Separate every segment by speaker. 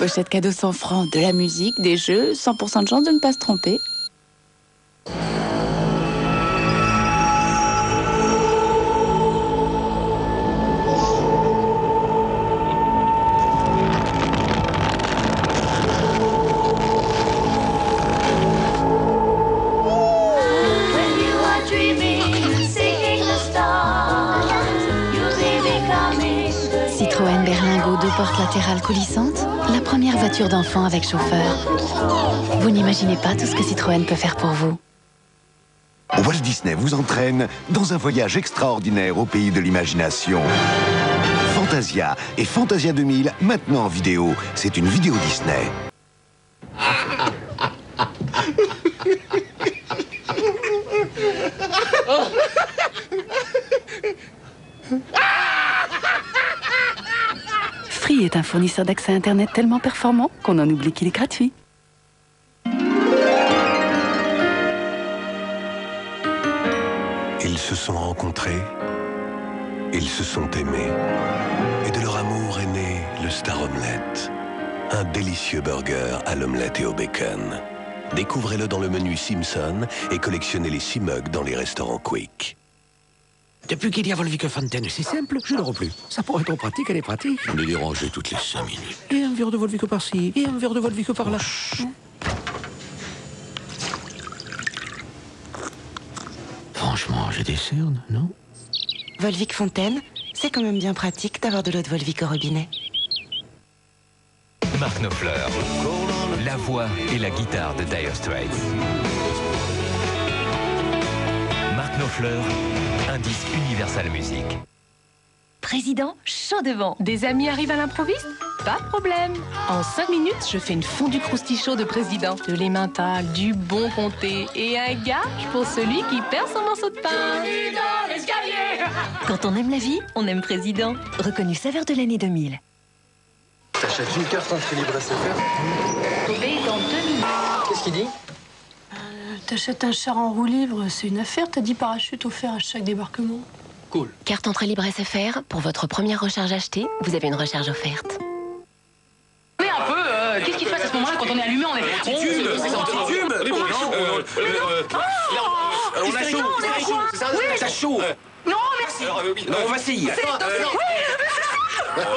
Speaker 1: Pochette cadeau 100 francs, de la musique, des jeux, 100% de chance de ne pas se tromper.
Speaker 2: Citroën Berlingo 2 portes latérales coulissantes, la première voiture d'enfant avec chauffeur. Vous n'imaginez pas tout ce que Citroën peut faire pour vous.
Speaker 3: Walt Disney vous entraîne dans un voyage extraordinaire au pays de l'imagination. Fantasia et Fantasia 2000, maintenant en vidéo. C'est une vidéo Disney.
Speaker 1: Free est un fournisseur d'accès Internet tellement performant qu'on en oublie qu'il est gratuit.
Speaker 4: Ils se sont rencontrés, ils se sont aimés. Et de leur amour est né le Star Omelette. Un délicieux burger à l'omelette et au bacon. Découvrez-le dans le menu Simpson et collectionnez les 6 mugs dans les restaurants Quick.
Speaker 5: Depuis qu'il y a Volvic Fontaine, c'est simple, je ne le plus. Ça pourrait être pratique, elle est pratique. On est dérangé toutes les 5 minutes. Et un verre de Volvic par-ci, et un verre de Volvic par-là. Franchement, j'ai des cernes, non?
Speaker 6: Volvic Fontaine, c'est quand même bien pratique d'avoir de l'eau de Volvic au robinet.
Speaker 7: Mark Knopfler, la voix et la guitare de Dire Straits. Mark Knopfler, un disque Universal Music.
Speaker 8: Président, chaud devant. Des amis arrivent à l'improviste? Pas de problème. En 5 minutes, je fais une fondue croustichaud de président. De l'emmental, du bon comté et un gage pour celui qui perd son morceau de pain.
Speaker 9: Quand on aime la vie, on aime président. Reconnu saveur de l'année 2000.
Speaker 10: T'achètes une carte entrée libre SFR?
Speaker 8: Sauvé dans 2 minutes.
Speaker 10: Qu'est-ce qu'il dit?
Speaker 11: T'achètes un char en roue libre, c'est une affaire, t'as 10 parachutes offerts à chaque débarquement.
Speaker 10: Cool.
Speaker 9: Carte entrée libre SFR, pour votre première recharge achetée, vous avez une recharge offerte.
Speaker 8: Mais un peu, qu'est-ce qui se passe à ce moment-là quand on est allumé, on est...
Speaker 10: Tube, c'est anti-tube.
Speaker 5: On a chaud, ça chaud.
Speaker 8: Non, merci.
Speaker 5: Non, on va essayer.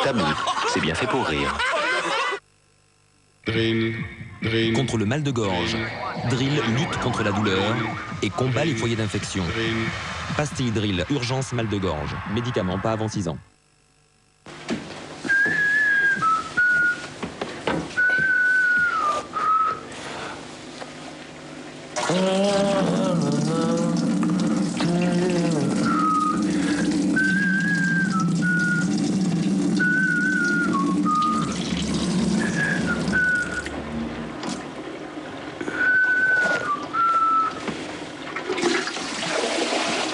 Speaker 7: Tabu, c'est bien fait pour rire.
Speaker 12: Contre le mal de gorge, Drill lutte contre la douleur et combat les foyers d'infection. Pastille Drill, urgence mal de gorge. Médicament pas avant 6 ans.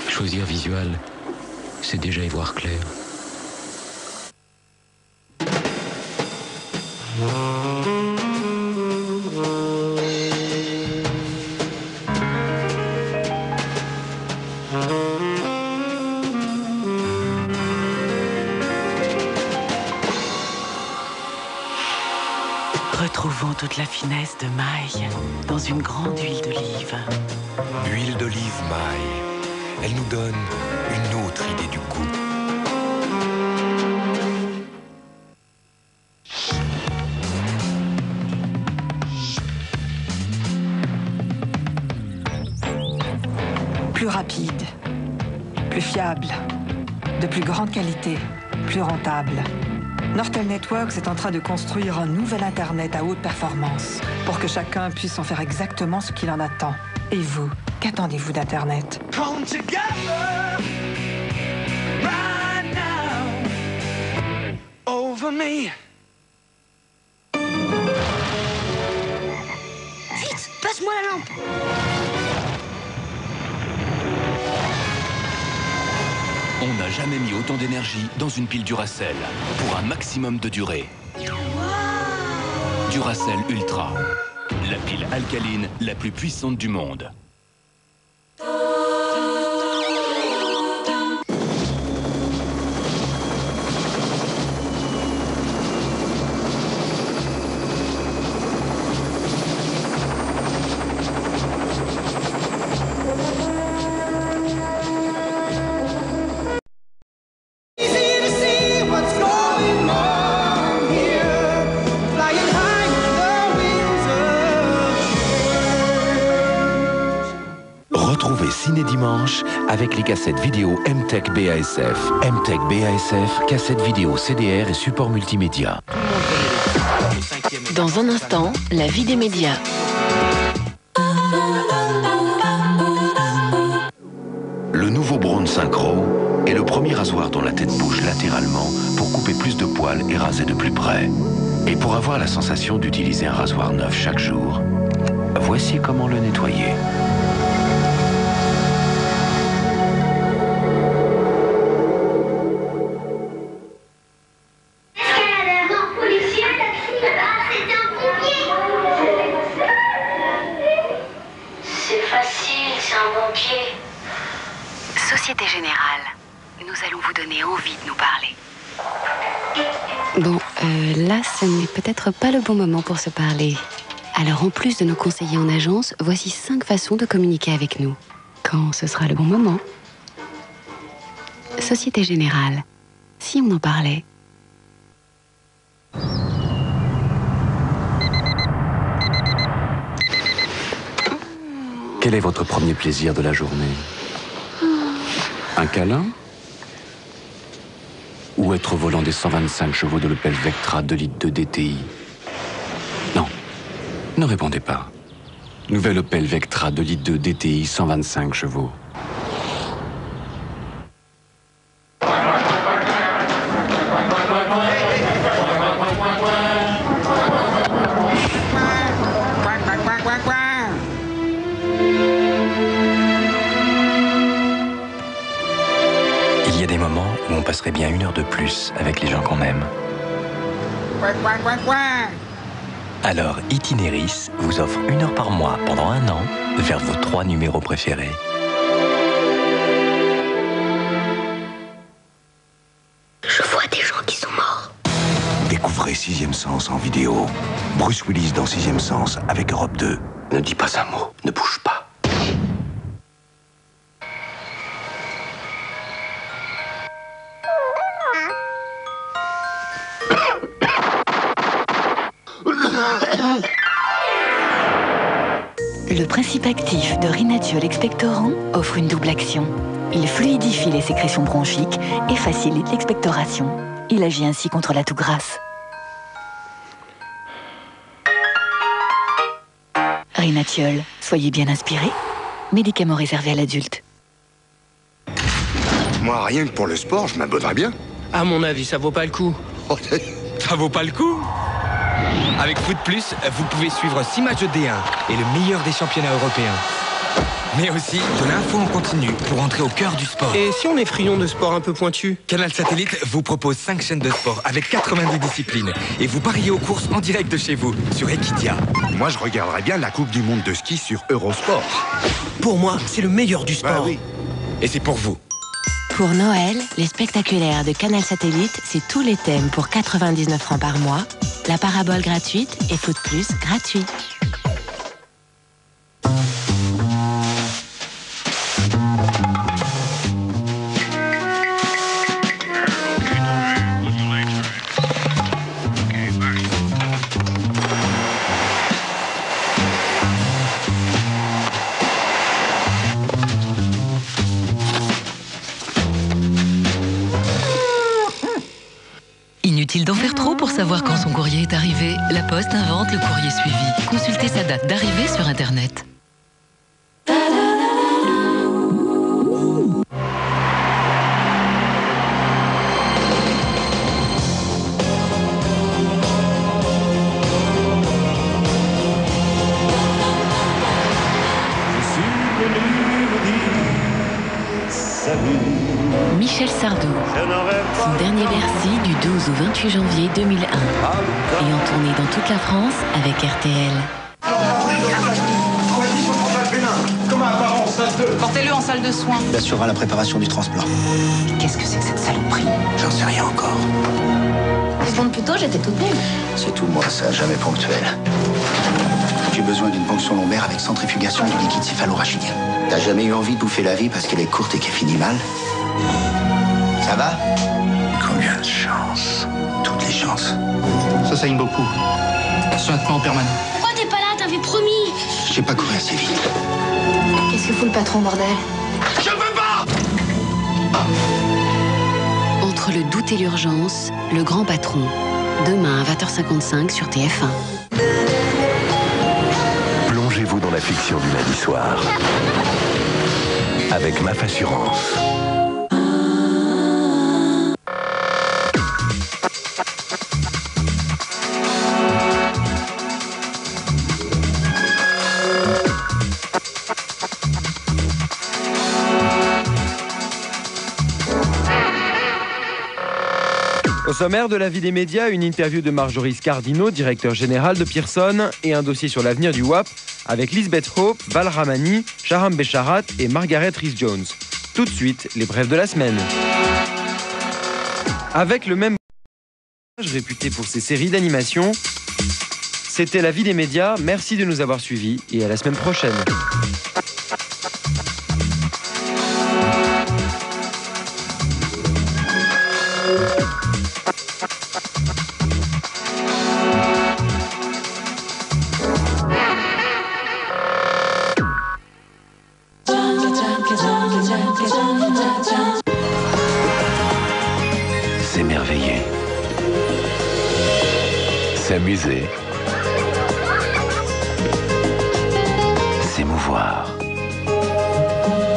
Speaker 5: Choisir visual, c'est déjà y voir clair.
Speaker 6: Retrouvons toute la finesse de maille dans une grande huile d'olive.
Speaker 4: Huile d'olive maille. Elle nous donne une autre idée du goût.
Speaker 13: Plus rapide, plus fiable, de plus grande qualité, plus rentable. Nortel Networks est en train de construire un nouvel Internet à haute performance pour que chacun puisse en faire exactement ce qu'il en attend. Et vous, qu'attendez-vous d'Internet?
Speaker 14: Come together right now over me.
Speaker 15: Vite, passe-moi la lampe.
Speaker 7: On n'a jamais mis autant d'énergie dans une pile Duracell pour un maximum de durée. Duracell Ultra, la pile alcaline la plus puissante du monde.
Speaker 16: Retrouvez Ciné Dimanche avec les cassettes vidéo MTech BASF. MTech BASF, cassettes vidéo CDR et support multimédia.
Speaker 2: Dans un instant, la vie des médias.
Speaker 3: Le nouveau Braun Synchro est le premier rasoir dont la tête bouge latéralement pour couper plus de poils et raser de plus près. Et pour avoir la sensation d'utiliser un rasoir neuf chaque jour, voici comment le nettoyer.
Speaker 2: Société Générale, nous allons vous donner envie de nous parler. Bon, là, ce n'est peut-être pas le bon moment pour se parler. Alors, en plus de nos conseillers en agence, voici 5 façons de communiquer avec nous. Quand ce sera le bon moment. Société Générale, si on en parlait.
Speaker 17: Quel est votre premier plaisir de la journée? Un câlin? Ou être au volant des 125 chevaux de l'Opel Vectra 2 litres de DTI? Non, ne répondez pas. Nouvelle Opel Vectra 2 litres de DTI 125 chevaux.
Speaker 18: Il y a des moments où on passerait bien 1 heure de plus avec les gens qu'on aime. Alors, Itinéris vous offre 1 heure par mois pendant 1 an vers vos 3 numéros préférés.
Speaker 15: Je vois des gens qui sont morts.
Speaker 3: Découvrez Sixième Sens en vidéo. Bruce Willis dans Sixième Sens avec Europe 2.
Speaker 17: Ne dis pas un mot, ne bouge pas.
Speaker 2: Le principe actif de Rhinathiol expectorant offre une double action. Il fluidifie les sécrétions bronchiques et facilite l'expectoration. Il agit ainsi contre la toux grasse. Rhinathiol, soyez bien inspirés. Médicament réservé à l'adulte.
Speaker 19: Moi, rien que pour le sport, je m'abonnerais bien.
Speaker 5: À mon avis, ça vaut pas le coup.
Speaker 20: Ça vaut pas le coup? Avec Foot Plus, vous pouvez suivre 6 matchs de D1 et le meilleur des championnats européens. Mais aussi de l'info en continu pour entrer au cœur du sport.
Speaker 5: Et si on est friand de sport un peu pointu?
Speaker 20: Canal Satellite vous propose 5 chaînes de sport avec 90 disciplines. Et vous pariez aux courses en direct de chez vous, sur Equidia.
Speaker 19: Moi, je regarderais bien la Coupe du Monde de ski sur Eurosport.
Speaker 5: Pour moi, c'est le meilleur du sport.
Speaker 19: Bah oui.
Speaker 20: Et c'est pour vous.
Speaker 6: Pour Noël, les spectaculaires de Canal Satellite, c'est tous les thèmes pour 99 francs par mois, la parabole gratuite et Foot Plus gratuit.
Speaker 9: Inutile d'en faire trop pour savoir quand son courrier est arrivé. La Poste invente le courrier suivi. Consultez sa date d'arrivée sur Internet. Michel Sardou, son dernier Bercy du 12 au 28 janvier 2001, ayant tourné dans toute la France avec RTL.
Speaker 21: Portez-le en salle de soins.
Speaker 22: Il assurera la préparation du transplant.
Speaker 21: Qu'est-ce que c'est que cette saloperie?
Speaker 22: J'en sais rien encore.
Speaker 15: Seconde plus tôt, j'étais toute nulle.
Speaker 22: C'est tout moi, ça, jamais ponctuel. J'ai besoin d'une ponction lombaire avec centrifugation du liquide céphalorachidien. T'as jamais eu envie de bouffer la vie parce qu'elle est courte et qu'elle finit mal? Ça va? Combien de chances? Toutes les chances. Ça saigne beaucoup. Soignement permanent.
Speaker 15: Pourquoi t'es pas là? T'avais promis.
Speaker 22: J'ai pas couru assez vite.
Speaker 15: Qu'est-ce Qu'est-ce que fout le patron, bordel?
Speaker 14: Je peux pas!
Speaker 2: Entre le doute et l'urgence, le grand patron. Demain à 20h55 sur TF1.
Speaker 4: Plongez-vous dans la fiction du lundi soir. Avec MAF Assurance.
Speaker 1: Au sommaire de la vie des médias, une interview de Marjorie Scardino, directeur général de Pearson, et un dossier sur l'avenir du WAP avec Lisbeth Hope, Val Ramani, Shahram Besharat et Margaret Rhys-Jones. Tout de suite, les brèves de la semaine. Avec le même réputé pour ses séries d'animation, c'était la vie des médias. Merci de nous avoir suivis et à la semaine prochaine.
Speaker 3: S'émerveiller, s'amuser, s'émouvoir,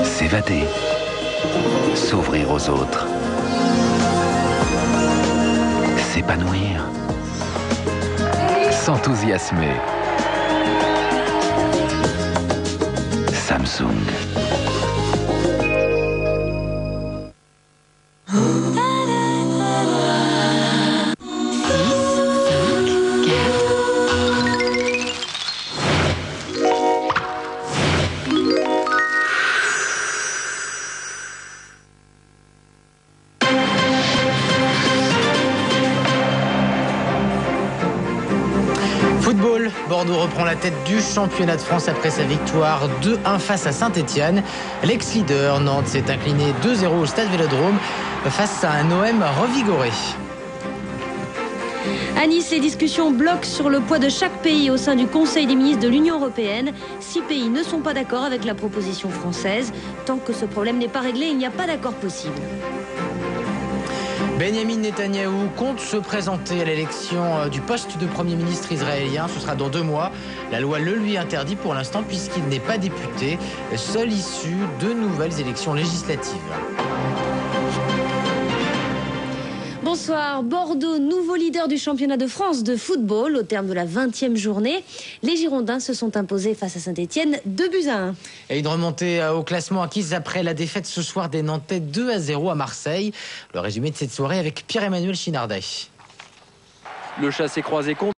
Speaker 3: s'évader, s'ouvrir aux autres, s'épanouir, s'enthousiasmer. Samsung.
Speaker 11: Football, Bordeaux reprend la tête du championnat de France après sa victoire 2-1 face à Saint-Etienne. L'ex-leader Nantes s'est incliné 2-0 au Stade Vélodrome face à un OM revigoré.
Speaker 23: À Nice, les discussions bloquent sur le poids de chaque pays au sein du Conseil des ministres de l'Union européenne. 6 pays ne sont pas d'accord avec la proposition française. Tant que ce problème n'est pas réglé, il n'y a pas d'accord possible.
Speaker 11: Benyamin Netanyahou compte se présenter à l'élection du poste de Premier ministre israélien. Ce sera dans 2 mois. La loi le lui interdit pour l'instant puisqu'il n'est pas député. Seule issue de nouvelles élections législatives.
Speaker 23: Bonsoir. Bordeaux, nouveau leader du championnat de France de football au terme de la 20e journée. Les Girondins se sont imposés face à Saint-Etienne 2-1.
Speaker 11: Et une remontée au classement acquise après la défaite ce soir des Nantais 2-0 à Marseille. Le résumé de cette soirée avec Pierre-Emmanuel Chinardet.
Speaker 1: Le chassé croisé contre